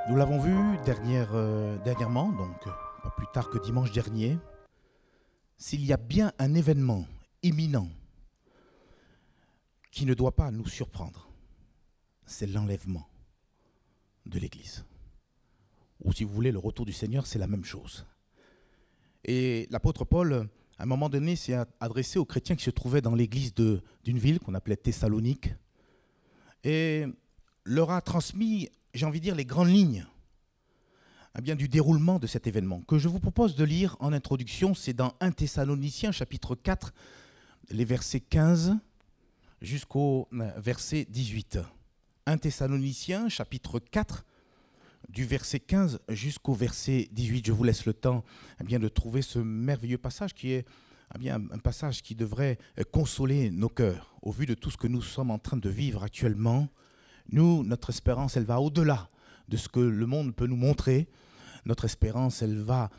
Nous l'avons vu dernièrement, donc pas plus tard que dimanche dernier. S'il y a bien un événement imminent qui ne doit pas nous surprendre, c'est l'enlèvement de l'Église. Ou si vous voulez, le retour du Seigneur, c'est la même chose. Et l'apôtre Paul, à un moment donné, s'est adressé aux chrétiens qui se trouvaient dans l'église d'une ville qu'on appelait Thessalonique et leur a transmis, j'ai envie de dire, les grandes lignes du déroulement de cet événement. Que je vous propose de lire en introduction, c'est dans 1 Thessaloniciens, chapitre 4, les versets 15 jusqu'au verset 18. 1 Thessaloniciens, chapitre 4, du verset 15 jusqu'au verset 18. Je vous laisse le temps de trouver ce merveilleux passage qui est un passage qui devrait consoler nos cœurs. Au vu de tout ce que nous sommes en train de vivre actuellement, notre espérance, elle va au-delà de ce que le monde peut nous montrer. Notre espérance, elle va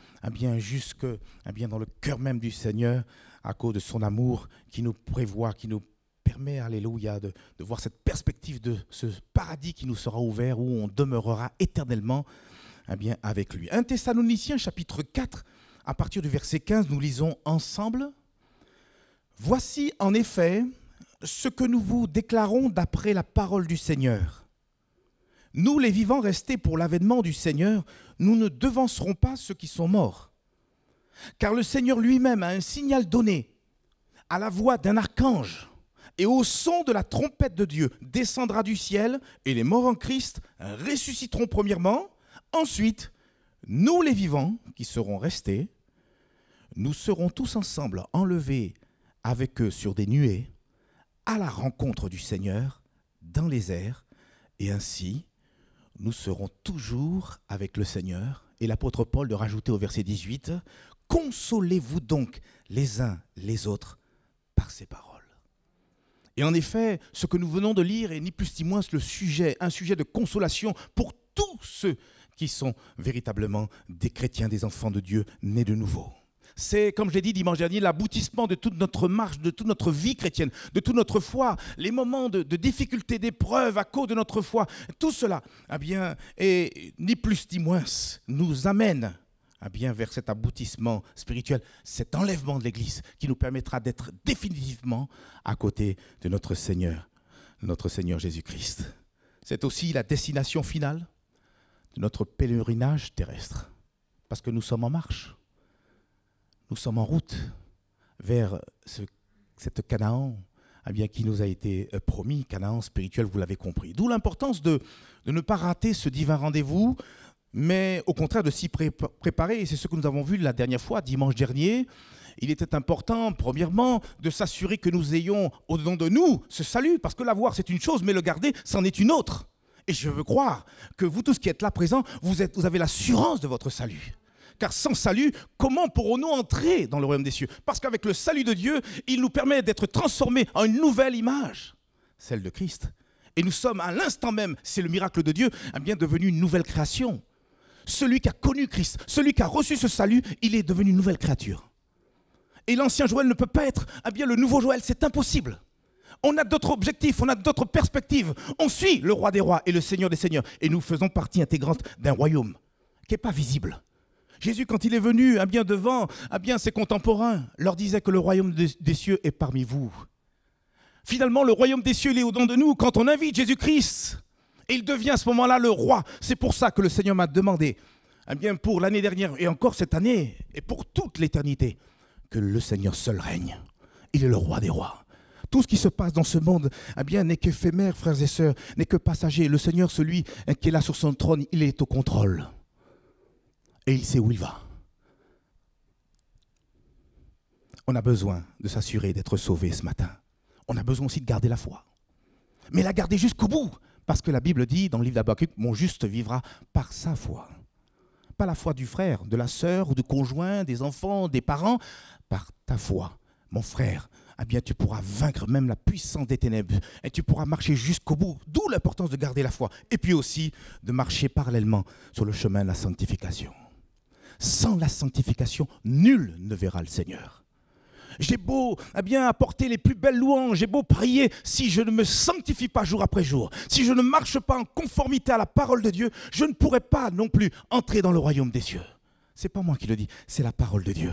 jusque dans le cœur même du Seigneur à cause de son amour qui nous prévoit, qui nous permet, alléluia, de voir cette perspective de ce paradis qui nous sera ouvert où on demeurera éternellement avec lui. 1 Thessaloniciens, chapitre 4, à partir du verset 15, nous lisons ensemble. « Voici en effet ce que nous vous déclarons d'après la parole du Seigneur. Nous, les vivants restés pour l'avènement du Seigneur, nous ne devancerons pas ceux qui sont morts. Car le Seigneur lui-même a un signal donné à la voix d'un archange et au son de la trompette de Dieu descendra du ciel et les morts en Christ ressusciteront premièrement. Ensuite, nous les vivants qui serons restés, nous serons tous ensemble enlevés avec eux sur des nuées à la rencontre du Seigneur dans les airs et ainsi nous serons toujours avec le Seigneur. » Et l'apôtre Paul de rajouter au verset 18 « Consolez-vous donc les uns les autres par ces paroles. » Et en effet, ce que nous venons de lire est ni plus ni moins un sujet de consolation pour tous ceux qui sont véritablement des chrétiens, des enfants de Dieu nés de nouveau. C'est, comme je l'ai dit dimanche dernier, l'aboutissement de toute notre marche, de toute notre vie chrétienne, de toute notre foi, les moments de difficulté, d'épreuve à cause de notre foi. Tout cela, et ni plus ni moins, nous amène vers cet aboutissement spirituel, cet enlèvement de l'Église qui nous permettra d'être définitivement à côté de notre Seigneur Jésus-Christ. C'est aussi la destination finale de notre pèlerinage terrestre, parce que nous sommes en marche. Nous sommes en route vers cette Canaan qui nous a été promis, Canaan spirituel, vous l'avez compris. D'où l'importance de ne pas rater ce divin rendez-vous, mais au contraire de s'y préparer. Et c'est ce que nous avons vu la dernière fois, dimanche dernier. Il était important, premièrement, de s'assurer que nous ayons au-dedans de nous ce salut, parce que l'avoir c'est une chose, mais le garder, c'en est une autre. Et je veux croire que vous tous qui êtes là présents, vous avez l'assurance de votre salut. Car sans salut, comment pourrons-nous entrer dans le royaume des cieux? Parce qu'avec le salut de Dieu, il nous permet d'être transformés en une nouvelle image, celle de Christ. Et nous sommes à l'instant même, c'est le miracle de Dieu, devenus une nouvelle création. Celui qui a connu Christ, celui qui a reçu ce salut, il est devenu une nouvelle créature. Et l'ancien Joël ne peut pas être le nouveau Joël, c'est impossible. On a d'autres objectifs, on a d'autres perspectives. On suit le roi des rois et le Seigneur des seigneurs. Et nous faisons partie intégrante d'un royaume qui n'est pas visible. Jésus, quand il est venu devant ses contemporains, leur disait que le royaume des cieux est parmi vous. Finalement, le royaume des cieux, il est au-dedans de nous. Quand on invite Jésus-Christ, et il devient à ce moment-là le roi. C'est pour ça que le Seigneur m'a demandé, pour l'année dernière et encore cette année, et pour toute l'éternité, que le Seigneur seul règne. Il est le roi des rois. Tout ce qui se passe dans ce monde n'est qu'éphémère, frères et sœurs, n'est que passager. Le Seigneur, celui qui est là sur son trône, il est au contrôle. Et il sait où il va. On a besoin de s'assurer d'être sauvé ce matin. On a besoin aussi de garder la foi. Mais la garder jusqu'au bout. Parce que la Bible dit dans le livre d'Habakkuk, « Mon juste vivra par sa foi ». Pas la foi du frère, de la sœur ou du conjoint, des enfants, des parents. Par ta foi, mon frère, tu pourras vaincre même la puissance des ténèbres. Et tu pourras marcher jusqu'au bout. D'où l'importance de garder la foi. Et puis aussi de marcher parallèlement sur le chemin de la sanctification. Sans la sanctification, nul ne verra le Seigneur. j'ai beau apporter les plus belles louanges, j'ai beau prier, si je ne me sanctifie pas jour après jour, si je ne marche pas en conformité à la parole de Dieu, je ne pourrai pas non plus entrer dans le royaume des cieux. Ce n'est pas moi qui le dis, c'est la parole de Dieu.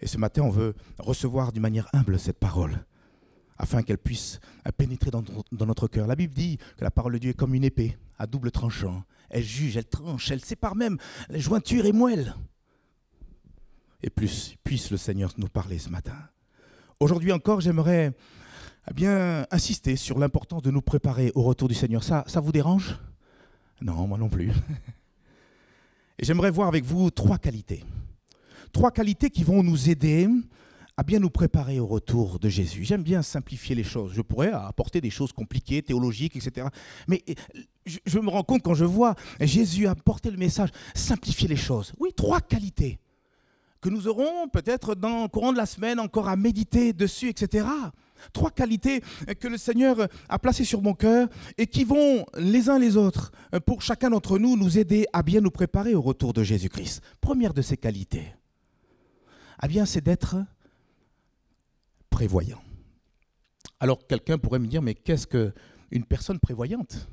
Et ce matin, on veut recevoir d'une manière humble cette parole, afin qu'elle puisse pénétrer dans notre cœur. La Bible dit que la parole de Dieu est comme une épée à double tranchant. Elle juge, elle tranche, elle sépare même les jointures et moelles. Et plus puisse le Seigneur nous parler ce matin. Aujourd'hui encore, j'aimerais insister sur l'importance de nous préparer au retour du Seigneur. Ça vous dérange? Non, moi non plus. Et j'aimerais voir avec vous 3 qualités. 3 qualités qui vont nous aider à bien nous préparer au retour de Jésus. J'aime bien simplifier les choses. Je pourrais apporter des choses compliquées, théologiques, etc. Mais je me rends compte quand je vois Jésus apporter le message, simplifier les choses. Oui, 3 qualités que nous aurons peut-être dans le courant de la semaine encore à méditer dessus, etc. 3 qualités que le Seigneur a placées sur mon cœur et qui vont les uns les autres, pour chacun d'entre nous, nous aider à bien nous préparer au retour de Jésus-Christ. Première de ces qualités, c'est d'être prévoyant. Alors quelqu'un pourrait me dire, mais qu'est-ce qu'une personne prévoyante?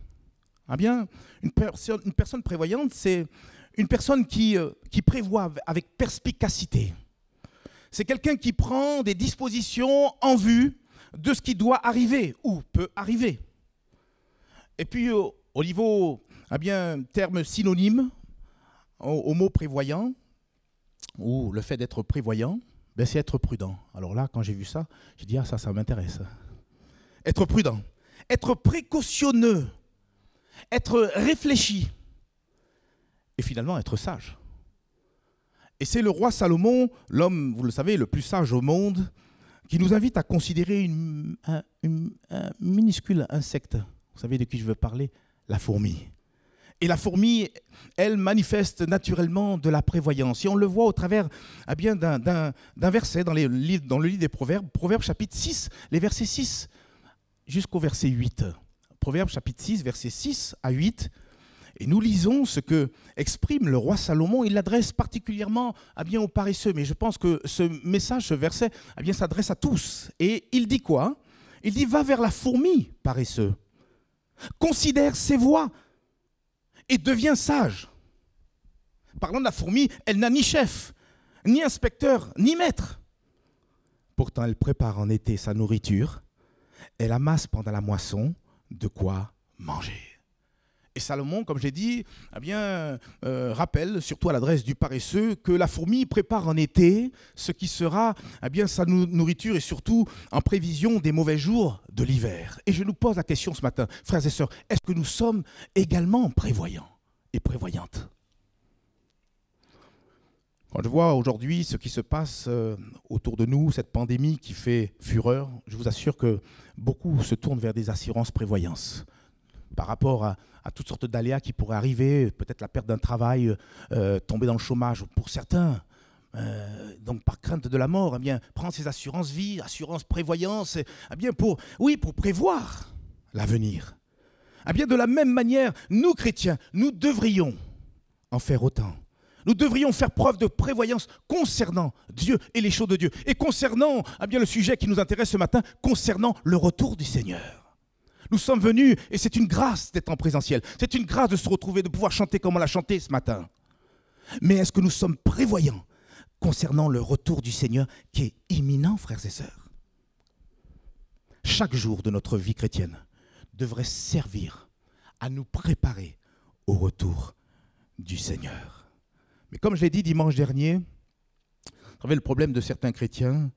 Une personne prévoyante, c'est une personne qui prévoit avec perspicacité. C'est quelqu'un qui prend des dispositions en vue de ce qui doit arriver ou peut arriver. Et puis au niveau, terme synonyme au mot prévoyant, ou le fait d'être prévoyant, c'est être prudent. Alors là, quand j'ai vu ça, j'ai dit, ça m'intéresse. Être prudent, être précautionneux, être réfléchi, et finalement être sage. Et c'est le roi Salomon, l'homme, vous le savez, le plus sage au monde, qui nous invite à considérer un minuscule insecte. Vous savez de qui je veux parler? La fourmi. Et la fourmi, elle manifeste naturellement de la prévoyance. Et on le voit au travers d'un verset dans le livre des Proverbes, Proverbes chapitre 6, les versets 6 jusqu'au verset 8. Proverbes chapitre 6, versets 6 à 8. Et nous lisons ce que exprime le roi Salomon. Il l'adresse particulièrement aux paresseux. Mais je pense que ce message, ce verset, s'adresse à tous. Et il dit quoi? Il dit, va vers la fourmi, paresseux. Considère ses voies et deviens sage. Parlant de la fourmi, elle n'a ni chef, ni inspecteur, ni maître. Pourtant, elle prépare en été sa nourriture. Elle amasse pendant la moisson de quoi manger. Et Salomon, comme j'ai dit, rappelle, surtout à l'adresse du paresseux, que la fourmi prépare en été ce qui sera sa nourriture et surtout en prévision des mauvais jours de l'hiver. Et je nous pose la question ce matin, frères et sœurs, est-ce que nous sommes également prévoyants et prévoyantes? Quand je vois aujourd'hui ce qui se passe autour de nous, cette pandémie qui fait fureur, je vous assure que beaucoup se tournent vers des assurances prévoyance. Par rapport à toutes sortes d'aléas qui pourraient arriver, peut-être la perte d'un travail, tomber dans le chômage pour certains, donc par crainte de la mort, prendre ces assurances vie, assurances prévoyance, pour prévoir l'avenir. De la même manière, nous chrétiens, nous devrions en faire autant. Nous devrions faire preuve de prévoyance concernant Dieu et les choses de Dieu. Et concernant le sujet qui nous intéresse ce matin, concernant le retour du Seigneur. Nous sommes venus, et c'est une grâce d'être en présentiel. C'est une grâce de se retrouver, de pouvoir chanter comme on l'a chanté ce matin. Mais est-ce que nous sommes prévoyants concernant le retour du Seigneur qui est imminent, frères et sœurs? Chaque jour de notre vie chrétienne devrait servir à nous préparer au retour du Seigneur. Mais comme je l'ai dit dimanche dernier, vous savez, le problème de certains chrétiens,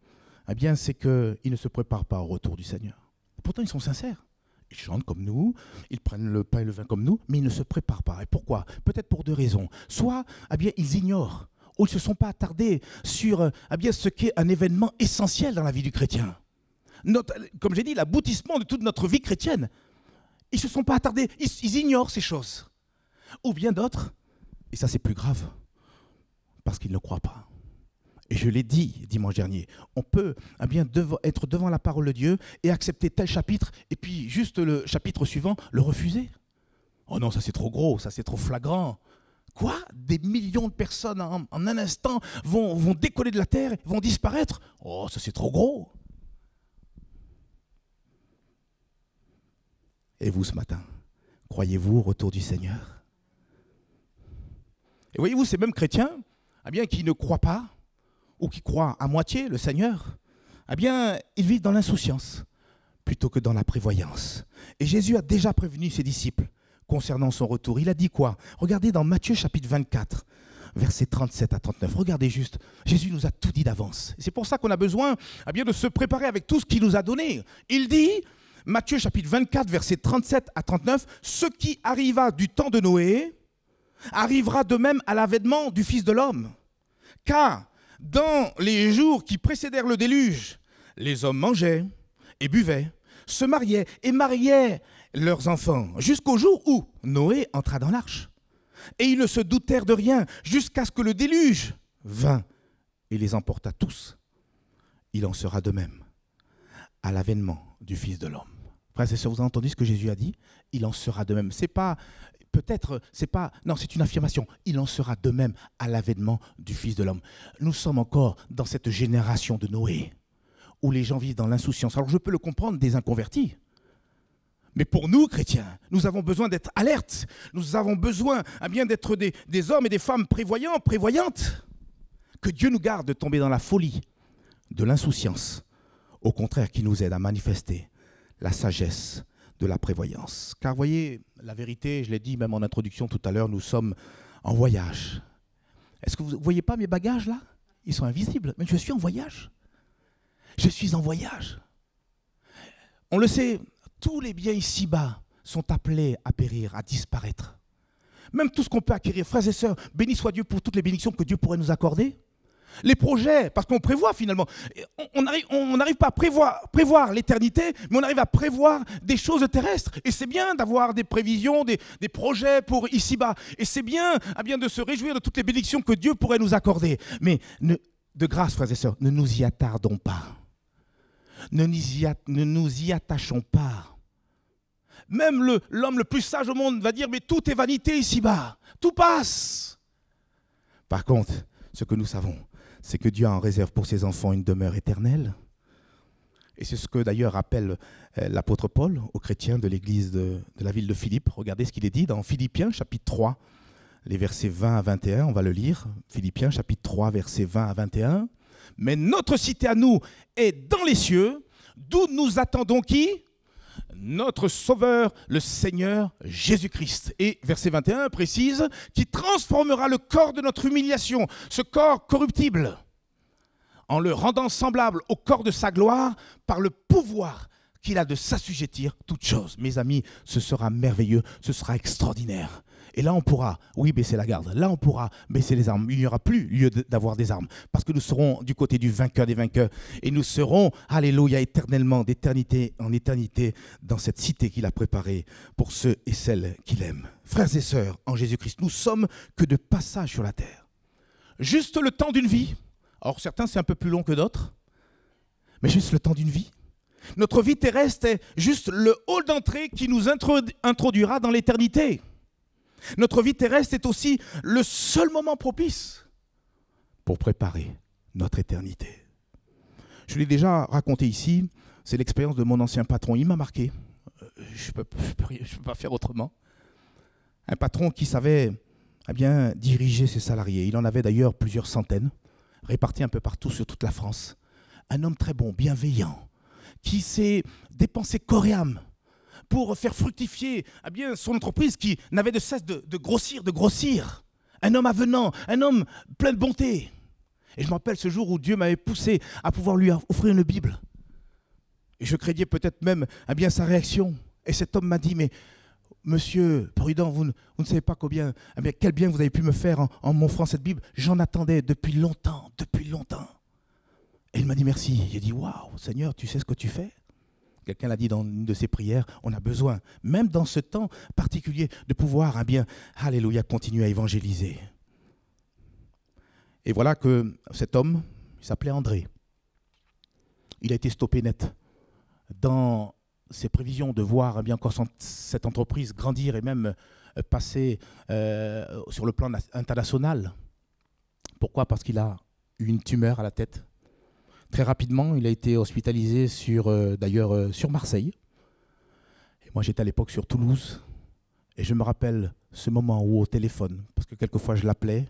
c'est qu'ils ne se préparent pas au retour du Seigneur. Et pourtant, ils sont sincères. Ils chantent comme nous, ils prennent le pain et le vin comme nous, mais ils ne se préparent pas. Et pourquoi? Peut-être pour 2 raisons. Soit, ils ignorent, ou ils ne se sont pas attardés sur ce qu'est un événement essentiel dans la vie du chrétien. Comme j'ai dit, l'aboutissement de toute notre vie chrétienne. Ils ne se sont pas attardés, ils ignorent ces choses. Ou bien d'autres, et ça c'est plus grave, parce qu'ils ne croient pas. Et je l'ai dit dimanche dernier, on peut être devant la parole de Dieu et accepter tel chapitre, et puis juste le chapitre suivant, le refuser. Oh non, ça c'est trop gros, ça c'est trop flagrant. Quoi? Des millions de personnes en un instant vont décoller de la terre, vont disparaître? Oh, ça c'est trop gros. Et vous ce matin, croyez-vous au retour du Seigneur? Et voyez-vous, ces mêmes chrétiens, eh bien, qui ne croient pas, ou qui croient à moitié le Seigneur, eh bien, ils vivent dans l'insouciance plutôt que dans la prévoyance. Et Jésus a déjà prévenu ses disciples concernant son retour. Il a dit quoi? Regardez dans Matthieu chapitre 24, versets 37 à 39. Regardez juste, Jésus nous a tout dit d'avance. C'est pour ça qu'on a besoin eh bien, de se préparer avec tout ce qu'il nous a donné. Il dit, Matthieu chapitre 24, versets 37 à 39, « Ce qui arriva du temps de Noé arrivera de même à l'avènement du Fils de l'homme. Car dans les jours qui précédèrent le déluge, les hommes mangeaient et buvaient, se mariaient et mariaient leurs enfants, jusqu'au jour où Noé entra dans l'arche. Et ils ne se doutèrent de rien, jusqu'à ce que le déluge vint et les emporta tous. Il en sera de même à l'avènement du Fils de l'homme. » Frères et sœurs, vous avez entendu ce que Jésus a dit? Il en sera de même. C'est pas, peut-être, c'est pas, non, c'est une affirmation. Il en sera de même à l'avènement du Fils de l'homme. Nous sommes encore dans cette génération de Noé, où les gens vivent dans l'insouciance. Alors je peux le comprendre des inconvertis. Mais pour nous, chrétiens, nous avons besoin d'être alertes. Nous avons besoin eh bien, d'être des hommes et des femmes prévoyants, prévoyantes. Que Dieu nous garde de tomber dans la folie de l'insouciance. Au contraire, qui nous aide à manifester la sagesse de la prévoyance. Car voyez, la vérité, je l'ai dit même en introduction tout à l'heure, nous sommes en voyage. Est-ce que vous ne voyez pas mes bagages là? Ils sont invisibles, mais je suis en voyage. Je suis en voyage. On le sait, tous les biens ici-bas sont appelés à périr, à disparaître. Même tout ce qu'on peut acquérir. Frères et sœurs, béni soit Dieu pour toutes les bénédictions que Dieu pourrait nous accorder. Les projets, parce qu'on prévoit finalement. On n'arrive pas à prévoir l'éternité, mais on arrive à prévoir des choses terrestres. Et c'est bien d'avoir des prévisions, des projets pour ici-bas. Et c'est bien, de se réjouir de toutes les bénédictions que Dieu pourrait nous accorder. Mais de grâce, frères et sœurs, ne nous y attardons pas. Ne nous y attachons pas. Même l'homme le plus sage au monde va dire, mais tout est vanité ici-bas. Tout passe. Par contre, ce que nous savons, c'est que Dieu a en réserve pour ses enfants une demeure éternelle. Et c'est ce que d'ailleurs appelle l'apôtre Paul aux chrétiens de l'église de la ville de Philippe. Regardez ce qu'il est dit dans Philippiens chapitre 3, les versets 20 à 21. On va le lire. Philippiens chapitre 3, versets 20 à 21. « Mais notre cité à nous est dans les cieux, d'où nous attendons qui ? Notre Sauveur, le Seigneur Jésus-Christ. » Et verset 21 précise, qui transformera le corps de notre humiliation, ce corps corruptible, en le rendant semblable au corps de sa gloire par le pouvoir qu'il a de s'assujettir toutes choses. Mes amis, ce sera merveilleux, ce sera extraordinaire. Et là, on pourra, oui, baisser la garde. Là, on pourra baisser les armes. Il n'y aura plus lieu d'avoir des armes. Parce que nous serons du côté du vainqueur des vainqueurs. Et nous serons, alléluia, éternellement, d'éternité en éternité, dans cette cité qu'il a préparée pour ceux et celles qu'il aime. Frères et sœurs, en Jésus-Christ, nous sommes que de passage sur la terre. Juste le temps d'une vie. Alors, certains, c'est un peu plus long que d'autres. Mais juste le temps d'une vie. Notre vie terrestre est juste le hall d'entrée qui nous introduira dans l'éternité. Notre vie terrestre est aussi le seul moment propice pour préparer notre éternité. Je l'ai déjà raconté ici, c'est l'expérience de mon ancien patron. Il m'a marqué, je ne peux pas faire autrement. Un patron qui savait bien diriger ses salariés. Il en avait d'ailleurs plusieurs centaines, répartis un peu partout sur toute la France. Un homme très bon, bienveillant, qui s'est dépensé corps et âme pour faire fructifier son entreprise qui n'avait de cesse de grossir. Un homme avenant, un homme plein de bonté. Et je me rappelle ce jour où Dieu m'avait poussé à pouvoir lui offrir une Bible. Et je craignais peut-être même sa réaction. Et cet homme m'a dit, mais monsieur Prudent, vous ne savez pas quel bien vous avez pu me faire en m'offrant cette Bible. J'en attendais depuis longtemps. Et il m'a dit merci. J'ai dit, waouh, Seigneur, tu sais ce que tu fais ? Quelqu'un l'a dit dans une de ses prières, on a besoin, même dans ce temps particulier, de pouvoir, alléluia, continuer à évangéliser. Et voilà que cet homme, il s'appelait André. Il a été stoppé net dans ses prévisions de voir bien encore cette entreprise grandir et même passer sur le plan international. Pourquoi? Parce qu'il a eu une tumeur à la tête. Très rapidement, il a été hospitalisé d'ailleurs sur Marseille. Et moi, j'étais à l'époque sur Toulouse. Et je me rappelle ce moment où au téléphone, parce que quelquefois je l'appelais,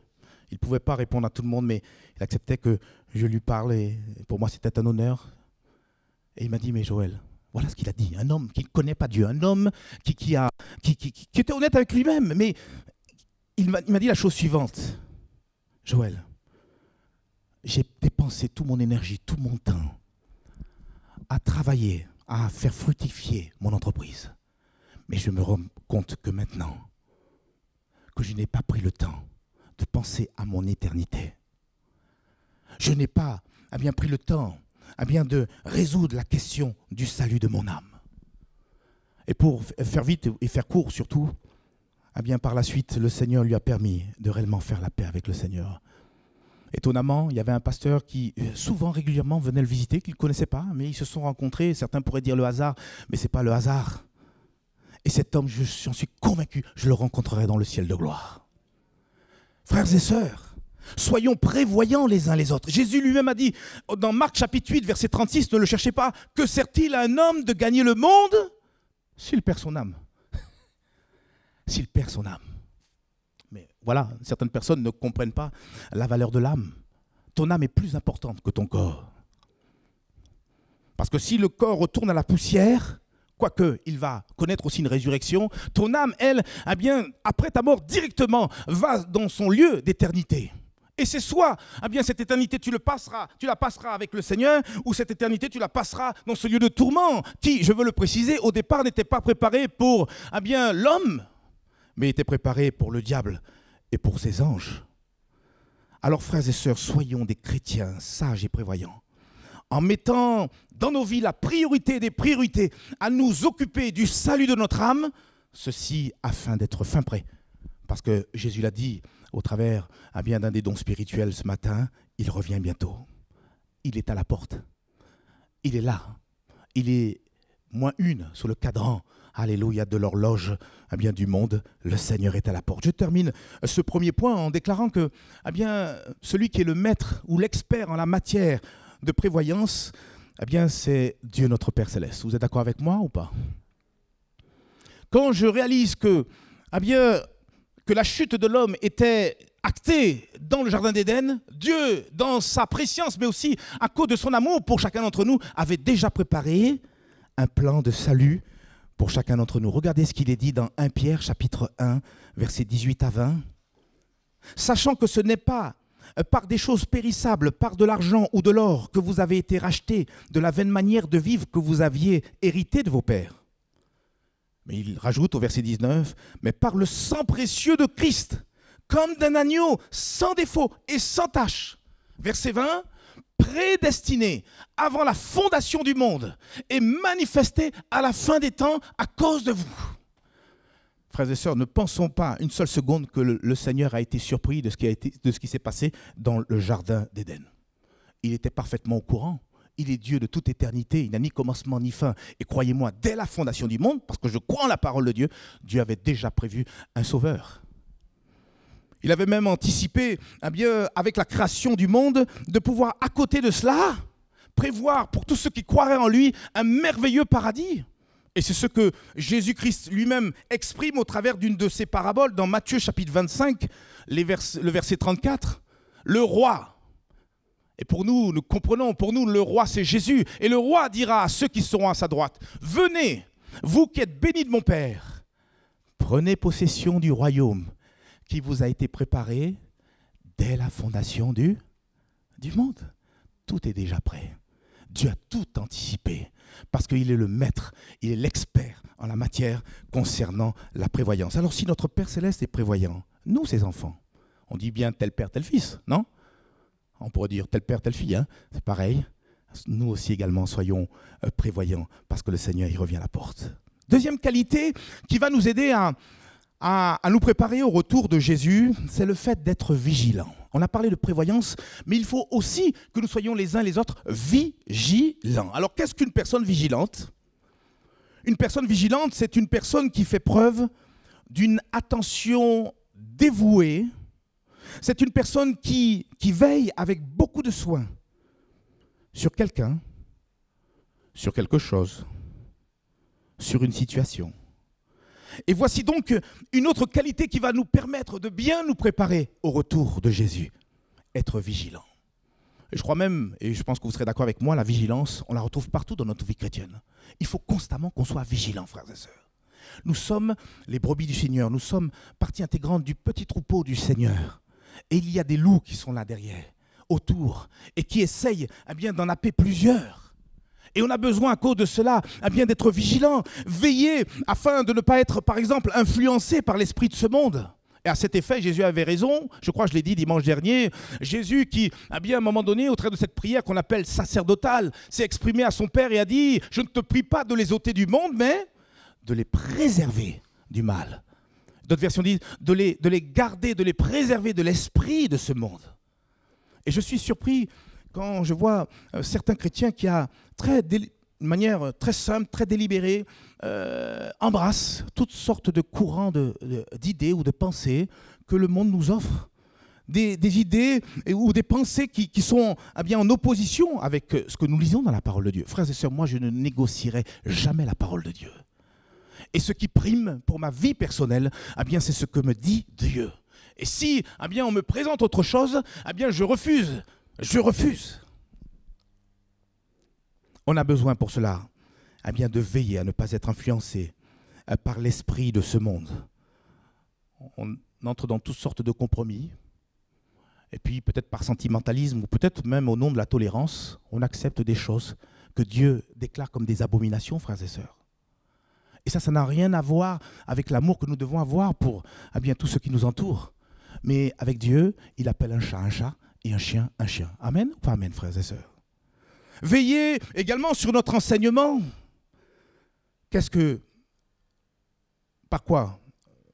il ne pouvait pas répondre à tout le monde, mais il acceptait que je lui parle. Et pour moi, c'était un honneur. Et il m'a dit, mais Joël, voilà ce qu'il a dit. Un homme qui ne connaît pas Dieu, un homme qui était honnête avec lui-même. Mais il m'a dit la chose suivante. Joël, j'ai dépensé toute mon énergie, tout mon temps à travailler, à faire fructifier mon entreprise. Mais je me rends compte que maintenant, que je n'ai pas pris le temps de penser à mon éternité. Je n'ai pas pris le temps de résoudre la question du salut de mon âme. Et pour faire vite et faire court surtout, par la suite, le Seigneur lui a permis de réellement faire la paix avec le Seigneur. Étonnamment, il y avait un pasteur qui souvent, régulièrement, venait le visiter, qu'il ne connaissait pas, mais ils se sont rencontrés. Certains pourraient dire le hasard, mais ce n'est pas le hasard. Et cet homme, j'en suis convaincu, je le rencontrerai dans le ciel de gloire. Frères et sœurs, soyons prévoyants les uns les autres. Jésus lui-même a dit, dans Marc chapitre 8, verset 36, ne le cherchez pas, que sert-il à un homme de gagner le monde s'il perd son âme? S'il perd son âme. Mais voilà, certaines personnes ne comprennent pas la valeur de l'âme. Ton âme est plus importante que ton corps. Parce que si le corps retourne à la poussière, quoique il va connaître aussi une résurrection, ton âme, elle, après ta mort, directement, va dans son lieu d'éternité. Et c'est soit, cette éternité, tu la passeras avec le Seigneur, ou cette éternité, tu la passeras dans ce lieu de tourment, qui, je veux le préciser, au départ n'était pas préparé pour, l'homme, mais était préparé pour le diable et pour ses anges. Alors, frères et sœurs, soyons des chrétiens sages et prévoyants, en mettant dans nos vies la priorité des priorités, à nous occuper du salut de notre âme, ceci afin d'être fin prêt. Parce que Jésus l'a dit au travers d'un des dons spirituels ce matin, il revient bientôt. Il est à la porte. Il est là. Il est -1 sur le cadran, alléluia, de l'horloge du monde. Le Seigneur est à la porte. Je termine ce premier point en déclarant que celui qui est le maître ou l'expert en la matière de prévoyance, c'est Dieu notre Père Céleste. Vous êtes d'accord avec moi ou pas? Quand je réalise que la chute de l'homme était actée dans le Jardin d'Éden, Dieu, dans sa préscience, mais aussi à cause de son amour pour chacun d'entre nous, avait déjà préparé un plan de salut pour chacun d'entre nous. Regardez ce qu'il est dit dans 1 Pierre, chapitre 1, versets 18 à 20. Sachant que ce n'est pas par des choses périssables, par de l'argent ou de l'or, que vous avez été rachetés de la vaine manière de vivre que vous aviez hérité de vos pères. Mais il rajoute au verset 19, mais par le sang précieux de Christ, comme d'un agneau sans défaut et sans tache. Verset 20, prédestiné avant la fondation du monde et manifesté à la fin des temps à cause de vous. Frères et sœurs, ne pensons pas une seule seconde que le Seigneur a été surpris de ce qui s'est passé dans le Jardin d'Éden. Il était parfaitement au courant. Il est Dieu de toute éternité, il n'a ni commencement ni fin. Et croyez-moi, dès la fondation du monde, parce que je crois en la parole de Dieu, Dieu avait déjà prévu un sauveur. Il avait même anticipé, avec la création du monde, de pouvoir, à côté de cela, prévoir pour tous ceux qui croiraient en lui un merveilleux paradis. Et c'est ce que Jésus-Christ lui-même exprime au travers d'une de ses paraboles dans Matthieu chapitre 25, le verset 34. Le roi, et pour nous, nous comprenons, pour nous, le roi c'est Jésus. Et le roi dira à ceux qui seront à sa droite, venez, vous qui êtes bénis de mon Père, prenez possession du royaume qui vous a été préparé dès la fondation du monde. Tout est déjà prêt. Dieu a tout anticipé parce qu'il est le maître, il est l'expert en la matière concernant la prévoyance. Alors si notre Père Céleste est prévoyant, nous ses enfants, on dit bien tel père, tel fils, non? On pourrait dire tel père, telle fille, hein? C'est pareil. Nous aussi également soyons prévoyants parce que le Seigneur il revient à la porte. Deuxième qualité qui va nous aider à nous préparer au retour de Jésus, c'est le fait d'être vigilant. On a parlé de prévoyance, mais il faut aussi que nous soyons les uns les autres vigilants. Alors qu'est-ce qu'une personne vigilante? Une personne vigilante, c'est une personne qui fait preuve d'une attention dévouée. C'est une personne qui veille avec beaucoup de soin sur quelqu'un, sur quelque chose, sur une situation. Et voici donc une autre qualité qui va nous permettre de bien nous préparer au retour de Jésus. Être vigilant. Et je crois même, et je pense que vous serez d'accord avec moi, la vigilance, on la retrouve partout dans notre vie chrétienne. Il faut constamment qu'on soit vigilant, frères et sœurs. Nous sommes les brebis du Seigneur, nous sommes partie intégrante du petit troupeau du Seigneur. Et il y a des loups qui sont là derrière, autour, et qui essayent d'en happer plusieurs. Et on a besoin à cause de cela d'être vigilant, veiller afin de ne pas être, par exemple, influencé par l'esprit de ce monde. Et à cet effet, Jésus avait raison, je crois que je l'ai dit dimanche dernier, Jésus qui, à un moment donné, au travers de cette prière qu'on appelle sacerdotale, s'est exprimé à son Père et a dit « Je ne te prie pas de les ôter du monde, mais de les préserver du mal. » D'autres versions disent de les garder, de les préserver de l'esprit de ce monde. Et je suis surpris quand je vois certains chrétiens qui, de manière très simple, très délibérée, embrassent toutes sortes de courants d'idées ou de pensées que le monde nous offre. Des idées ou des pensées qui sont en opposition avec ce que nous lisons dans la parole de Dieu. Frères et sœurs, moi je ne négocierai jamais la parole de Dieu. Et ce qui prime pour ma vie personnelle, c'est ce que me dit Dieu. Et si on me présente autre chose, je refuse. Je refuse. On a besoin pour cela de veiller à ne pas être influencé par l'esprit de ce monde. On entre dans toutes sortes de compromis. Et puis peut-être par sentimentalisme ou peut-être même au nom de la tolérance, on accepte des choses que Dieu déclare comme des abominations, frères et sœurs. Et ça n'a rien à voir avec l'amour que nous devons avoir pour tout ce qui nous entoure. Mais avec Dieu, il appelle un chat et un chien un chien. Amen ou pas amen, frères et sœurs? Veillez également sur notre enseignement. Par quoi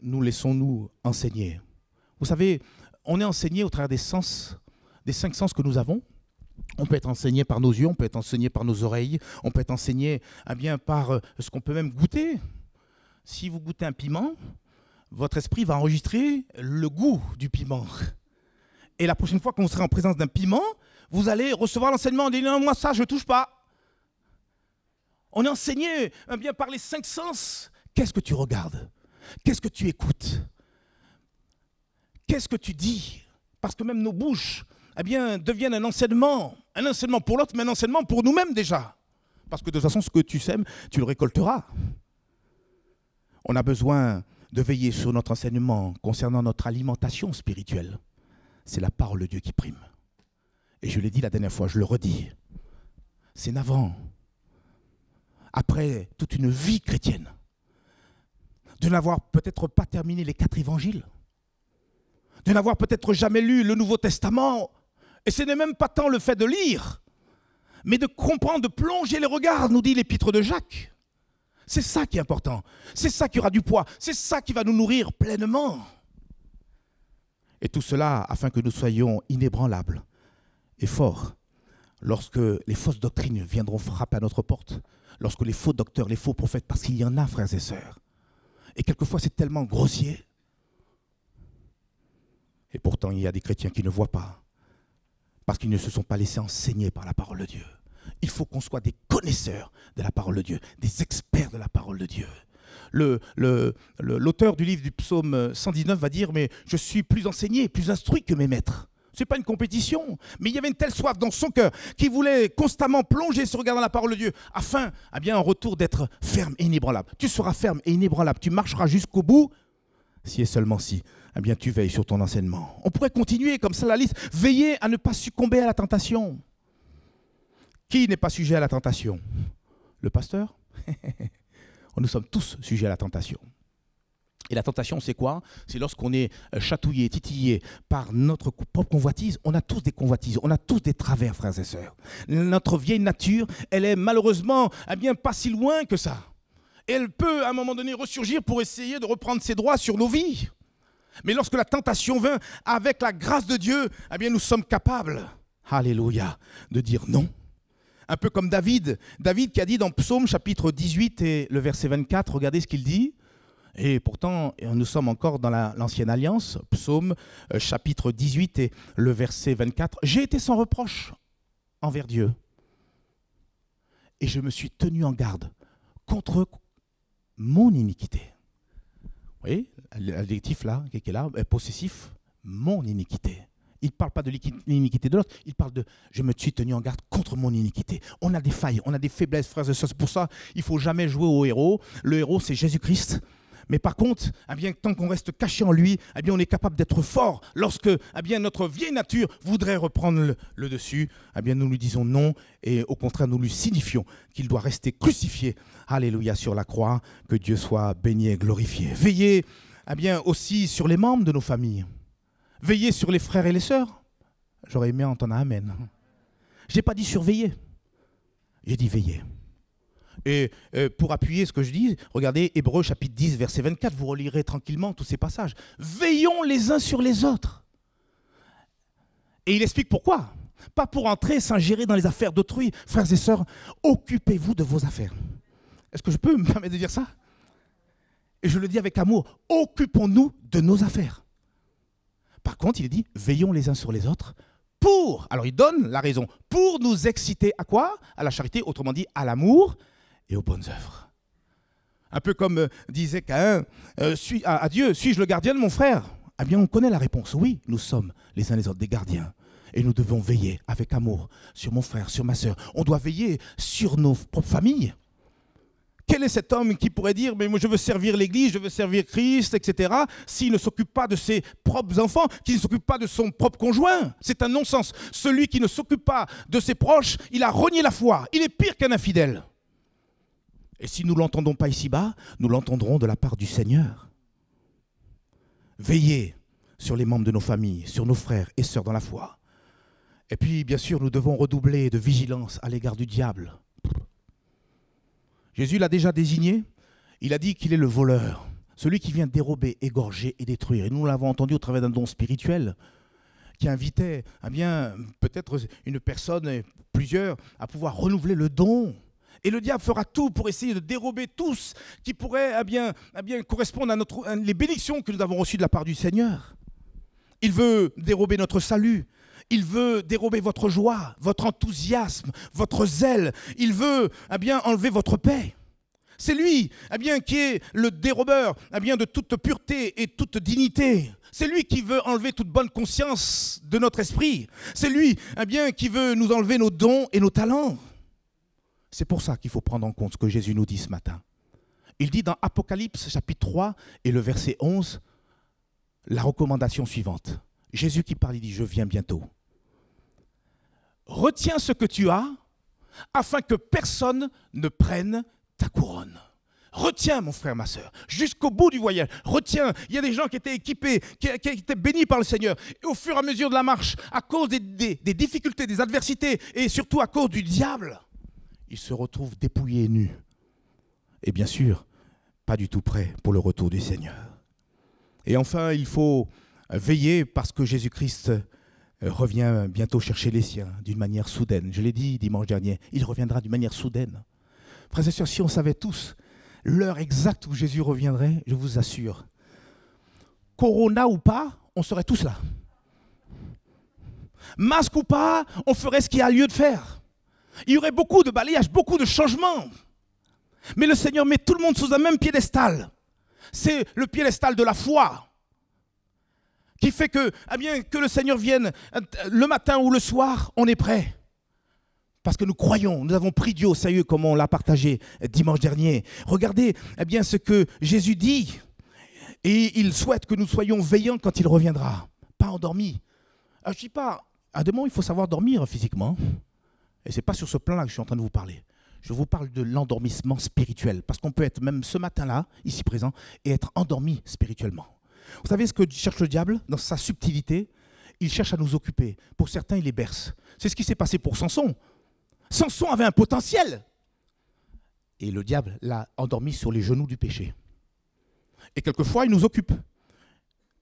nous laissons-nous enseigner? Vous savez, on est enseigné au travers des 5 sens que nous avons. On peut être enseigné par nos yeux, on peut être enseigné par nos oreilles, on peut être enseigné par ce qu'on peut même goûter. Si vous goûtez un piment, votre esprit va enregistrer le goût du piment. Et la prochaine fois qu'on sera en présence d'un piment, vous allez recevoir l'enseignement en disant « Non, moi ça, je ne touche pas ». On est enseigné par les 5 sens. Qu'est-ce que tu regardes? Qu'est-ce que tu écoutes? Qu'est-ce que tu dis? Parce que même nos bouches deviennent un enseignement pour l'autre, mais un enseignement pour nous-mêmes déjà. Parce que de toute façon, ce que tu sèmes, tu le récolteras. On a besoin de veiller sur notre enseignement concernant notre alimentation spirituelle. C'est la parole de Dieu qui prime. Et je l'ai dit la dernière fois, je le redis. C'est navrant, après toute une vie chrétienne, de n'avoir peut-être pas terminé les 4 évangiles, de n'avoir peut-être jamais lu le Nouveau Testament. Et ce n'est même pas tant le fait de lire, mais de comprendre, de plonger les regards, nous dit l'épître de Jacques. C'est ça qui est important. C'est ça qui aura du poids. C'est ça qui va nous nourrir pleinement. Et tout cela afin que nous soyons inébranlables et forts lorsque les fausses doctrines viendront frapper à notre porte, lorsque les faux docteurs, les faux prophètes, parce qu'il y en a, frères et sœurs. Et quelquefois, c'est tellement grossier. Et pourtant, il y a des chrétiens qui ne voient pas, parce qu'ils ne se sont pas laissés enseigner par la parole de Dieu. Il faut qu'on soit des connaisseurs de la parole de Dieu, des experts de la parole de Dieu. L'auteur du livre du psaume 119 va dire « Mais je suis plus enseigné, plus instruit que mes maîtres ». Ce n'est pas une compétition, mais il y avait une telle soif dans son cœur qu'il voulait constamment plonger ce regard dans la parole de Dieu afin, en retour, d'être ferme et inébranlable. Tu seras ferme et inébranlable, tu marcheras jusqu'au bout, si et seulement si, tu veilles sur ton enseignement. On pourrait continuer comme ça la liste. Veillez à ne pas succomber à la tentation. Qui n'est pas sujet à la tentation? Le pasteur? Nous sommes tous sujets à la tentation. Et la tentation, c'est quoi? C'est lorsqu'on est chatouillé, titillé par notre propre convoitise. On a tous des convoitises, on a tous des travers, frères et sœurs. Notre vieille nature, elle est malheureusement pas si loin que ça. Et elle peut, à un moment donné, ressurgir pour essayer de reprendre ses droits sur nos vies. Mais lorsque la tentation vient, avec la grâce de Dieu, nous sommes capables, alléluia, de dire non. Un peu comme David. David qui a dit dans Psaume chapitre 18 et le verset 24, regardez ce qu'il dit. Et pourtant, nous sommes encore dans l'ancienne alliance. Psaume chapitre 18 et le verset 24. J'ai été sans reproche envers Dieu. Et je me suis tenu en garde contre mon iniquité. Vous voyez, l'adjectif là, qui est là, possessif, mon iniquité. Il ne parle pas de l'iniquité de l'autre, il parle de « je me suis tenu en garde contre mon iniquité ». On a des failles, on a des faiblesses, frères et sœurs. C'est pour ça qu'il ne faut jamais jouer au héros. Le héros, c'est Jésus-Christ. Mais par contre, eh bien, tant qu'on reste caché en lui, eh bien, on est capable d'être fort. Lorsque eh bien, notre vieille nature voudrait reprendre le dessus, eh bien, nous lui disons non et au contraire, nous lui signifions qu'il doit rester crucifié. Alléluia, sur la croix, que Dieu soit béni et glorifié. Veillez eh bien, aussi sur les membres de nos familles. Veillez sur les frères et les sœurs. J'aurais aimé entendre un amen. Je n'ai pas dit surveiller, j'ai dit veiller. Et pour appuyer ce que je dis, regardez Hébreux chapitre 10, verset 24, vous relirez tranquillement tous ces passages. Veillons les uns sur les autres. Et il explique pourquoi. Pas pour entrer s'ingérer dans les affaires d'autrui. Frères et sœurs, occupez-vous de vos affaires. Est-ce que je peux me permettre de dire ça? Et je le dis avec amour, occupons-nous de nos affaires. Par contre, il dit, veillons les uns sur les autres pour, alors il donne la raison, pour nous exciter à quoi? À la charité, autrement dit à l'amour et aux bonnes œuvres. Un peu comme disait Caïn à Dieu, suis-je le gardien de mon frère? Eh bien, on connaît la réponse. Oui, nous sommes les uns les autres des gardiens. Et nous devons veiller avec amour sur mon frère, sur ma sœur. On doit veiller sur nos propres familles. Quel est cet homme qui pourrait dire « mais moi je veux servir l'Église, je veux servir Christ, etc. » s'il ne s'occupe pas de ses propres enfants, qu'il ne s'occupe pas de son propre conjoint? C'est un non-sens. Celui qui ne s'occupe pas de ses proches, il a renié la foi. Il est pire qu'un infidèle. Et si nous ne l'entendons pas ici-bas, nous l'entendrons de la part du Seigneur. Veillez sur les membres de nos familles, sur nos frères et sœurs dans la foi. Et puis, bien sûr, nous devons redoubler de vigilance à l'égard du diable. Jésus l'a déjà désigné, il a dit qu'il est le voleur, celui qui vient dérober, égorger et détruire. Et nous l'avons entendu au travers d'un don spirituel qui invitait peut-être une personne, plusieurs, à pouvoir renouveler le don. Et le diable fera tout pour essayer de dérober tout ce qui pourrait correspondre à les bénédictions que nous avons reçues de la part du Seigneur. Il veut dérober notre salut. Il veut dérober votre joie, votre enthousiasme, votre zèle. Il veut enlever votre paix. C'est lui qui est le dérobeur de toute pureté et toute dignité. C'est lui qui veut enlever toute bonne conscience de notre esprit. C'est lui qui veut nous enlever nos dons et nos talents. C'est pour ça qu'il faut prendre en compte ce que Jésus nous dit ce matin. Il dit dans Apocalypse chapitre 3 et le verset 11, la recommandation suivante. Jésus qui parle, il dit, je viens bientôt. Retiens ce que tu as, afin que personne ne prenne ta couronne. Retiens, mon frère, ma soeur, jusqu'au bout du voyage. Retiens, il y a des gens qui étaient équipés, qui étaient bénis par le Seigneur. Et au fur et à mesure de la marche, à cause des difficultés, des adversités, et surtout à cause du diable, ils se retrouvent dépouillés et nus. Et bien sûr, pas du tout prêts pour le retour du Seigneur. Et enfin, il faut veiller parce que Jésus-Christ revient bientôt chercher les siens d'une manière soudaine. Je l'ai dit dimanche dernier, il reviendra d'une manière soudaine. Frères et sœurs, si on savait tous l'heure exacte où Jésus reviendrait, je vous assure, corona ou pas, on serait tous là. Masque ou pas, on ferait ce qu'il y a lieu de faire. Il y aurait beaucoup de balayages, beaucoup de changements. Mais le Seigneur met tout le monde sous un même piédestal. C'est le piédestal de la foi qui fait que, que le Seigneur vienne le matin ou le soir, on est prêt. Parce que nous croyons, nous avons pris Dieu au sérieux comme on l'a partagé dimanche dernier. Regardez ce que Jésus dit. Et il souhaite que nous soyons veillants quand il reviendra, pas endormis. Je ne dis pas, à demain il faut savoir dormir physiquement. Et ce n'est pas sur ce plan-là que je suis en train de vous parler. Je vous parle de l'endormissement spirituel. Parce qu'on peut être même ce matin-là, ici présent, et être endormi spirituellement. Vous savez ce que cherche le diable dans sa subtilité? Il cherche à nous occuper. Pour certains, il les berce. C'est ce qui s'est passé pour Samson. Samson avait un potentiel. Et le diable l'a endormi sur les genoux du péché. Et quelquefois, il nous occupe.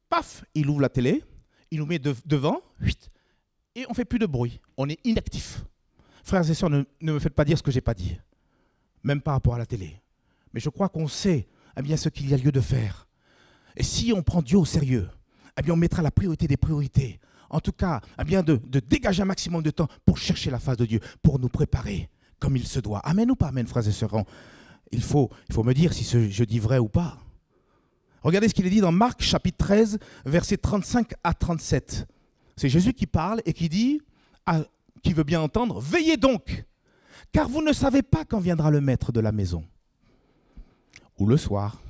Paf, il ouvre la télé, il nous met devant, et on ne fait plus de bruit. On est inactif. frères et sœurs, ne me faites pas dire ce que je n'ai pas dit, même par rapport à la télé. Mais je crois qu'on sait bien ce qu'il y a lieu de faire. Et si on prend Dieu au sérieux, bien on mettra la priorité des priorités. En tout cas, bien de dégager un maximum de temps pour chercher la face de Dieu, pour nous préparer comme il se doit. Amen ou pas amen, frères et sœurs? Il faut me dire si je dis vrai ou pas. Regardez ce qu'il est dit dans Marc chapitre 13, versets 35 à 37. C'est Jésus qui parle et qui dit, qui veut bien entendre, « Veillez donc, car vous ne savez pas quand viendra le maître de la maison, ou le soir,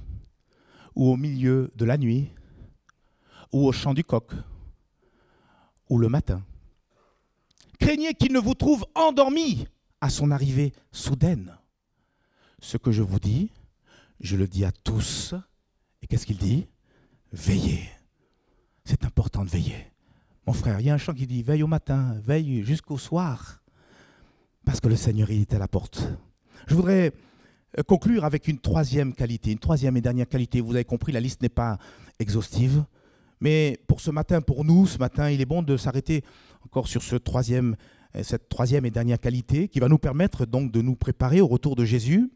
ou au milieu de la nuit, ou au chant du coq, ou le matin. Craignez qu'il ne vous trouve endormis à son arrivée soudaine. Ce que je vous dis, je le dis à tous. » Et qu'est-ce qu'il dit? Veillez. C'est important de veiller. Mon frère, il y a un chant qui dit, veille au matin, veille jusqu'au soir, parce que le Seigneur, il est à la porte. Je voudrais conclure avec une troisième qualité, une troisième et dernière qualité. Vous avez compris, la liste n'est pas exhaustive, mais pour ce matin, pour nous, ce matin, il est bon de s'arrêter encore sur cette troisième et dernière qualité qui va nous permettre donc de nous préparer au retour de Jésus.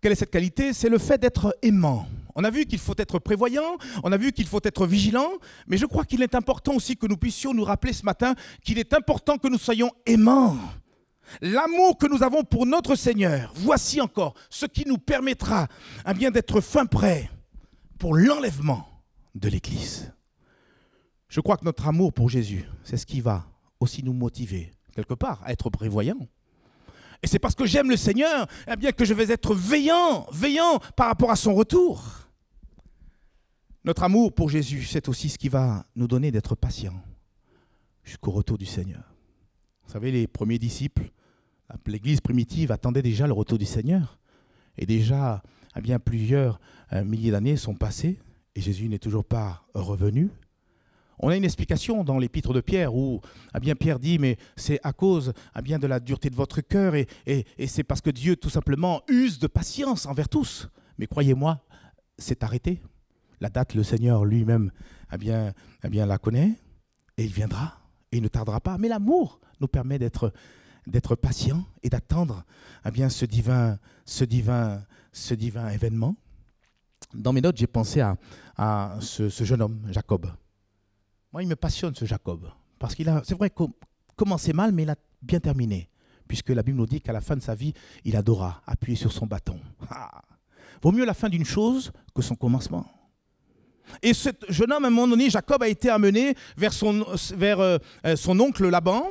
Quelle est cette qualité? C'est le fait d'être aimant. On a vu qu'il faut être prévoyant, on a vu qu'il faut être vigilant, mais je crois qu'il est important aussi que nous puissions nous rappeler ce matin qu'il est important que nous soyons aimants. L'amour que nous avons pour notre Seigneur, voici encore ce qui nous permettra bien d'être fin prêts pour l'enlèvement de l'Église. Je crois que notre amour pour Jésus, c'est ce qui va aussi nous motiver, quelque part, à être prévoyants. Et c'est parce que j'aime le Seigneur bien que je vais être veillant par rapport à son retour. Notre amour pour Jésus, c'est aussi ce qui va nous donner d'être patients jusqu'au retour du Seigneur. Vous savez, les premiers disciples, l'Église primitive attendait déjà le retour du Seigneur. Et déjà, bien plusieurs milliers d'années sont passées et Jésus n'est toujours pas revenu. On a une explication dans l'épître de Pierre où bien Pierre dit mais c'est à cause bien de la dureté de votre cœur et c'est parce que Dieu tout simplement use de patience envers tous. Mais croyez-moi, c'est arrêté. La date, le Seigneur lui-même bien la connaît et il viendra et il ne tardera pas. Mais l'amour nous permet d'être patient et d'attendre bien ce divin événement. Dans mes notes, j'ai pensé à ce jeune homme, Jacob. Moi, il me passionne ce Jacob, parce c'est vrai qu'il a commencé mal, mais il a bien terminé, puisque la Bible nous dit qu'à la fin de sa vie, il adora, appuyé sur son bâton. Vaut mieux la fin d'une chose que son commencement. Et ce jeune homme, à un moment donné, Jacob a été amené vers son oncle Laban,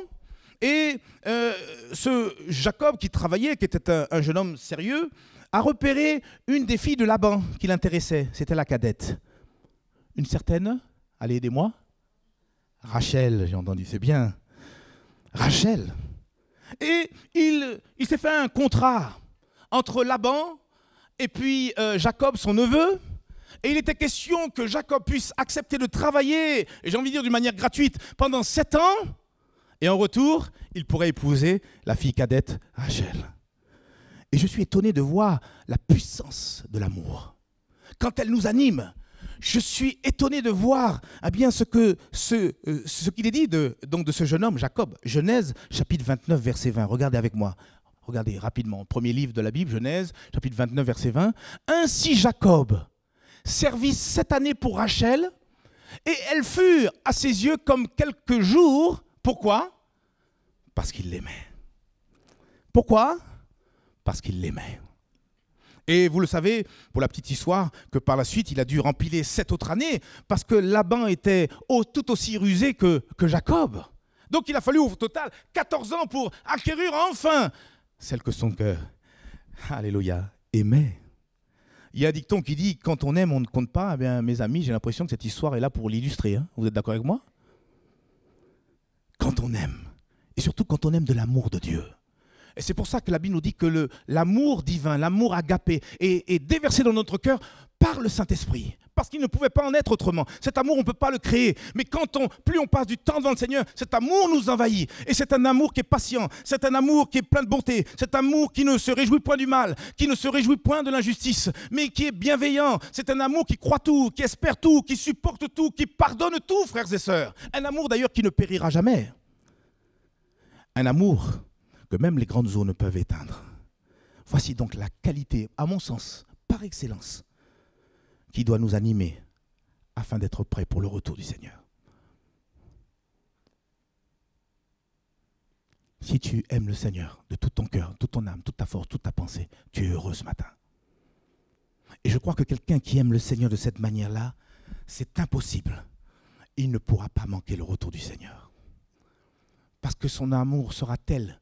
et ce Jacob qui travaillait, qui était un jeune homme sérieux, a repéré une des filles de Laban qui l'intéressait, c'était la cadette. Une certaine, allez aidez-moi, Rachel, j'ai entendu, c'est bien. Rachel. Et il s'est fait un contrat entre Laban et puis Jacob, son neveu. Et il était question que Jacob puisse accepter de travailler, et j'ai envie de dire d'une manière gratuite, pendant 7 ans. Et en retour, il pourrait épouser la fille cadette Rachel. Et je suis étonné de voir la puissance de l'amour. Quand elle nous anime, je suis étonné de voir bien ce qu'il est dit de ce jeune homme, Jacob. Genèse, chapitre 29, verset 20. Regardez avec moi. Regardez rapidement. Premier livre de la Bible, Genèse, chapitre 29, verset 20. Ainsi Jacob servit 7 années pour Rachel, et elles furent à ses yeux comme quelques jours. Pourquoi? Parce qu'il l'aimait. Pourquoi? Parce qu'il l'aimait. Et vous le savez, pour la petite histoire, que par la suite, il a dû rempiler 7 autres années, parce que Laban était tout aussi rusé que Jacob. Donc il a fallu au total 14 ans pour acquérir enfin celle que son cœur, alléluia, aimait. Il y a un dicton qui dit, quand on aime, on ne compte pas. Eh bien, mes amis, j'ai l'impression que cette histoire est là pour l'illustrer. Hein. Vous êtes d'accord avec moi? Quand on aime, et surtout quand on aime de l'amour de Dieu. Et c'est pour ça que la Bible nous dit que l'amour divin, l'amour agapé est déversé dans notre cœur par le Saint-Esprit. Parce qu'il ne pouvait pas en être autrement. Cet amour, on ne peut pas le créer. Mais plus on passe du temps devant le Seigneur, cet amour nous envahit. Et c'est un amour qui est patient. C'est un amour qui est plein de bonté. C'est un amour qui ne se réjouit point du mal, qui ne se réjouit point de l'injustice, mais qui est bienveillant. C'est un amour qui croit tout, qui espère tout, qui supporte tout, qui pardonne tout, frères et sœurs. Un amour d'ailleurs qui ne périra jamais. Un amour que que même les grandes eaux ne peuvent éteindre. Voici donc la qualité, à mon sens, par excellence, qui doit nous animer afin d'être prêts pour le retour du Seigneur. Si tu aimes le Seigneur de tout ton cœur, toute ton âme, toute ta force, toute ta pensée, tu es heureux ce matin. Et je crois que quelqu'un qui aime le Seigneur de cette manière-là, c'est impossible. Il ne pourra pas manquer le retour du Seigneur. Parce que son amour sera tel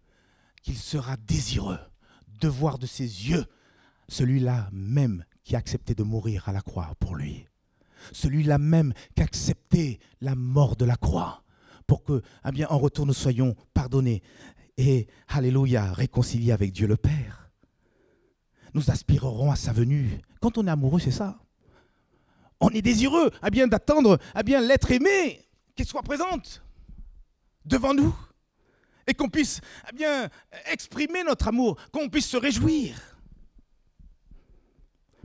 qu'il sera désireux de voir de ses yeux celui-là même qui a accepté de mourir à la croix pour lui. Celui-là même qui a accepté la mort de la croix pour que, en retour, nous soyons pardonnés et, alléluia, réconciliés avec Dieu le Père. Nous aspirerons à sa venue. Quand on est amoureux, c'est ça. On est désireux d'attendre l'être aimé, qu'il soit présente devant nous et qu'on puisse exprimer notre amour, qu'on puisse se réjouir.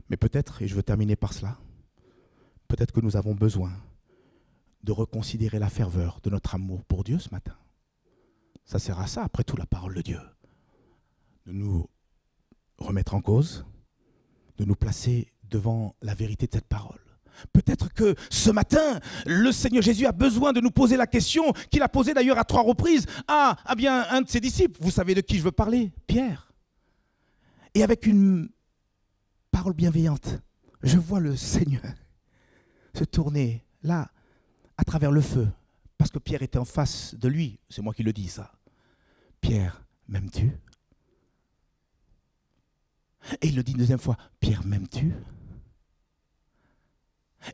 Mais peut-être, et je veux terminer par cela, peut-être que nous avons besoin de reconsidérer la ferveur de notre amour pour Dieu ce matin. Ça sert à ça, après tout, la parole de Dieu. De nous remettre en cause, de nous placer devant la vérité de cette parole. Peut-être que ce matin, le Seigneur Jésus a besoin de nous poser la question qu'il a posée d'ailleurs à 3 reprises à un de ses disciples. Vous savez de qui je veux parler? Pierre. Et avec une parole bienveillante, je vois le Seigneur se tourner là, à travers le feu, parce que Pierre était en face de lui. C'est moi qui le dis ça. Pierre, m'aimes-tu? Et il le dit une deuxième fois, Pierre, m'aimes-tu?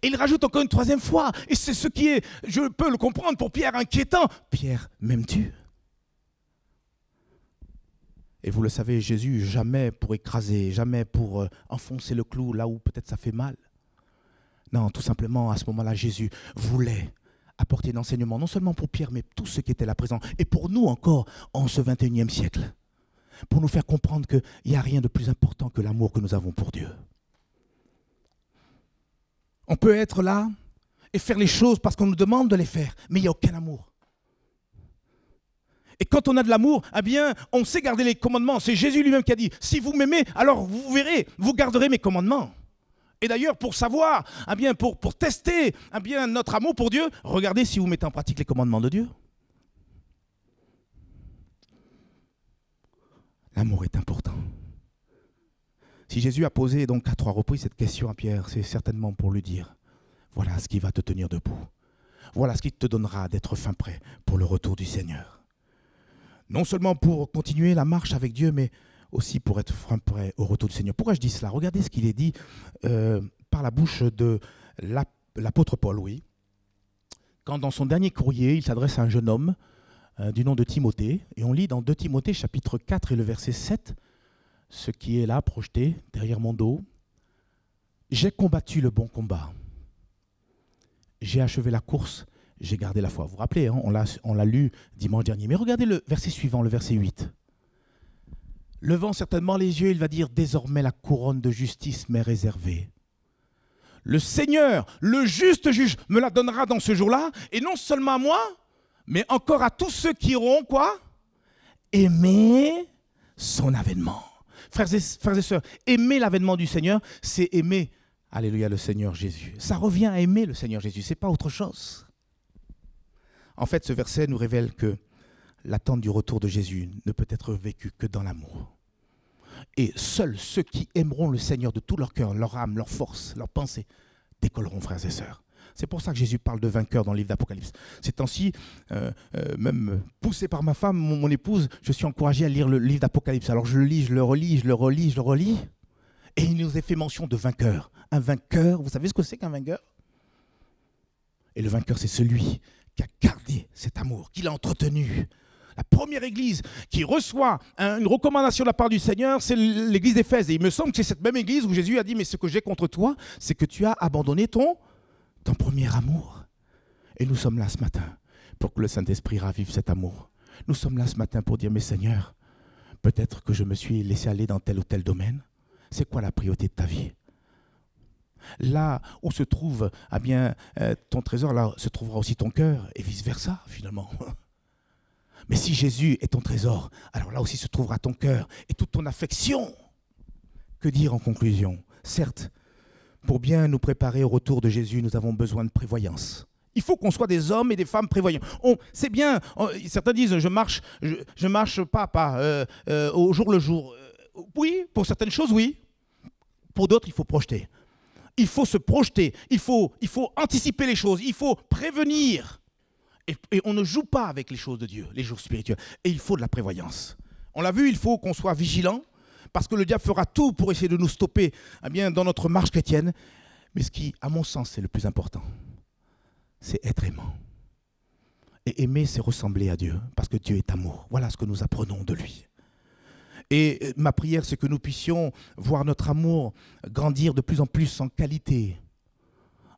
Et il rajoute encore une troisième fois, et c'est ce qui est, je peux le comprendre, pour Pierre inquiétant. Pierre, m'aimes-tu? Et vous le savez, Jésus, jamais pour écraser, jamais pour enfoncer le clou là où peut-être ça fait mal. Non, tout simplement, à ce moment-là, Jésus voulait apporter un enseignement, non seulement pour Pierre, mais tous ceux qui étaient là présents, et pour nous encore, en ce 21e siècle, pour nous faire comprendre qu'il n'y a rien de plus important que l'amour que nous avons pour Dieu. On peut être là et faire les choses parce qu'on nous demande de les faire, mais il n'y a aucun amour. Et quand on a de l'amour, on sait garder les commandements. C'est Jésus lui-même qui a dit, si vous m'aimez, alors vous verrez, vous garderez mes commandements. Et d'ailleurs, pour savoir, pour tester notre amour pour Dieu, regardez si vous mettez en pratique les commandements de Dieu. L'amour est important. Si Jésus a posé donc à 3 reprises cette question à Pierre, c'est certainement pour lui dire, voilà ce qui va te tenir debout. Voilà ce qui te donnera d'être fin prêt pour le retour du Seigneur. Non seulement pour continuer la marche avec Dieu, mais aussi pour être fin prêt au retour du Seigneur. Pourquoi je dis cela? Regardez ce qu'il est dit par la bouche de l'apôtre Paul, oui. Quand dans son dernier courrier, il s'adresse à un jeune homme du nom de Timothée, et on lit dans 2 Timothée chapitre 4 et le verset 7, ce qui est là, projeté derrière mon dos. « J'ai combattu le bon combat. J'ai achevé la course, j'ai gardé la foi. » Vous vous rappelez, on l'a lu dimanche dernier. Mais regardez le verset suivant, le verset 8. « Levant certainement les yeux, il va dire « Désormais la couronne de justice m'est réservée. Le Seigneur, le juste juge, me la donnera dans ce jour-là, et non seulement à moi, mais encore à tous ceux qui auront, quoi? Aimer son avènement. » Frères et sœurs, aimer l'avènement du Seigneur, c'est aimer, alléluia, le Seigneur Jésus. Ça revient à aimer le Seigneur Jésus, ce n'est pas autre chose. En fait, ce verset nous révèle que l'attente du retour de Jésus ne peut être vécue que dans l'amour. Et seuls ceux qui aimeront le Seigneur de tout leur cœur, leur âme, leur force, leur pensée, décolleront, frères et sœurs. C'est pour ça que Jésus parle de vainqueur dans le livre d'Apocalypse. Ces temps-ci, même poussé par ma femme, mon épouse, je suis encouragé à lire le livre d'Apocalypse. Alors je le lis, je le relis, je le relis, je le relis. Et il nous est fait mention de vainqueur. Un vainqueur, vous savez ce que c'est qu'un vainqueur? Et le vainqueur, c'est celui qui a gardé cet amour, qui l'a entretenu. La première église qui reçoit une recommandation de la part du Seigneur, c'est l'église d'Éphèse. Et il me semble que c'est cette même église où Jésus a dit, mais ce que j'ai contre toi, c'est que tu as abandonné ton premier amour. Et nous sommes là ce matin pour que le Saint-Esprit ravive cet amour. Nous sommes là ce matin pour dire, mais Seigneur, peut-être que je me suis laissé aller dans tel ou tel domaine. C'est quoi la priorité de ta vie? Là où se trouve ton trésor, là se trouvera aussi ton cœur, et vice-versa, finalement. Mais si Jésus est ton trésor, alors là aussi se trouvera ton cœur et toute ton affection. Que dire en conclusion? Certes, pour bien nous préparer au retour de Jésus, nous avons besoin de prévoyance. Il faut qu'on soit des hommes et des femmes prévoyants. C'est bien, certains disent je marche pas au jour le jour. Oui, pour certaines choses, oui. Pour d'autres, il faut projeter. Il faut se projeter, il faut anticiper les choses, il faut prévenir. Et on ne joue pas avec les choses de Dieu, les choses spirituelles. Et il faut de la prévoyance. On l'a vu, il faut qu'on soit vigilant, parce que le diable fera tout pour essayer de nous stopper dans notre marche chrétienne. Mais ce qui, à mon sens, c'est le plus important, c'est être aimant. Et aimer, c'est ressembler à Dieu, parce que Dieu est amour. Voilà ce que nous apprenons de lui. Et ma prière, c'est que nous puissions voir notre amour grandir de plus en plus en qualité,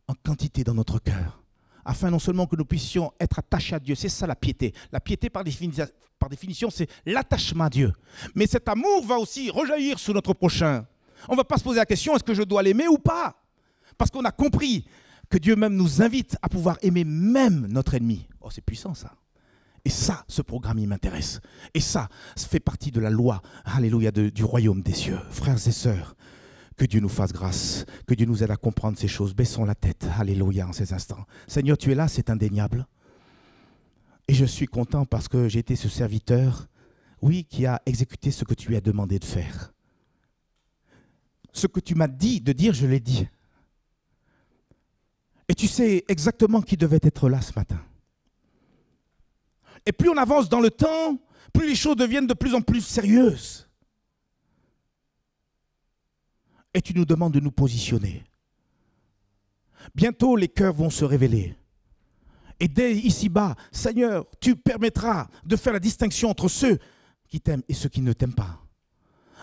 en quantité dans notre cœur, afin non seulement que nous puissions être attachés à Dieu, c'est ça la piété. La piété, par définition, c'est l'attachement à Dieu. Mais cet amour va aussi rejaillir sur notre prochain. On ne va pas se poser la question, est-ce que je dois l'aimer ou pas? Parce qu'on a compris que Dieu même nous invite à pouvoir aimer même notre ennemi. Oh, c'est puissant ça. Et ça, ce programme, il m'intéresse. Et ça fait partie de la loi, alléluia, du royaume des cieux. Frères et sœurs, que Dieu nous fasse grâce, que Dieu nous aide à comprendre ces choses. Baissons la tête, alléluia, en ces instants. Seigneur, tu es là, c'est indéniable. Et je suis content parce que j'ai été ce serviteur, oui, qui a exécuté ce que tu lui as demandé de faire. Ce que tu m'as dit de dire, je l'ai dit. Et tu sais exactement qui devait être là ce matin. Et plus on avance dans le temps, plus les choses deviennent de plus en plus sérieuses. Et tu nous demandes de nous positionner. Bientôt, les cœurs vont se révéler. Et dès ici-bas, Seigneur, tu permettras de faire la distinction entre ceux qui t'aiment et ceux qui ne t'aiment pas.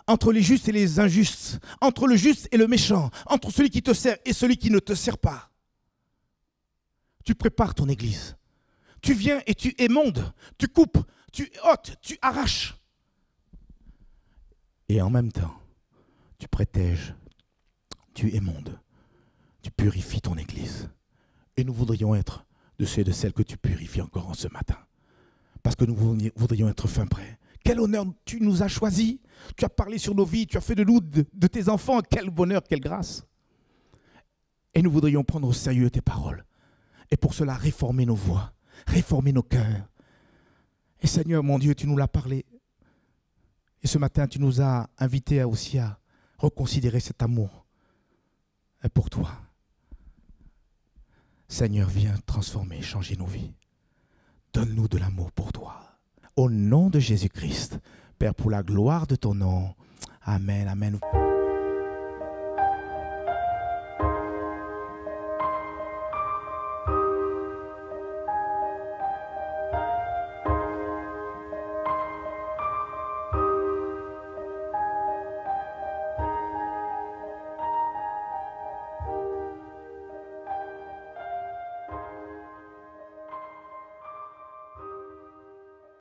Entre les justes et les injustes. Entre le juste et le méchant. Entre celui qui te sert et celui qui ne te sert pas. Tu prépares ton église. Tu viens et tu émondes. Tu coupes, tu ôtes, tu arraches. Et en même temps, tu protèges, tu émondes, tu purifies ton église. Et nous voudrions être de ceux et de celles que tu purifies encore en ce matin. Parce que nous voudrions être fin prêts. Quel honneur tu nous as choisis. Tu as parlé sur nos vies, tu as fait de nous, de tes enfants. Quel bonheur, quelle grâce. Et nous voudrions prendre au sérieux tes paroles. Et pour cela, réformer nos voix, réformer nos cœurs. Et Seigneur, mon Dieu, tu nous l'as parlé. Et ce matin, tu nous as invités aussi à reconsidérer cet amour pour toi. Seigneur, viens transformer, changer nos vies. Donne-nous de l'amour pour toi. Au nom de Jésus-Christ, Père, pour la gloire de ton nom. Amen, amen.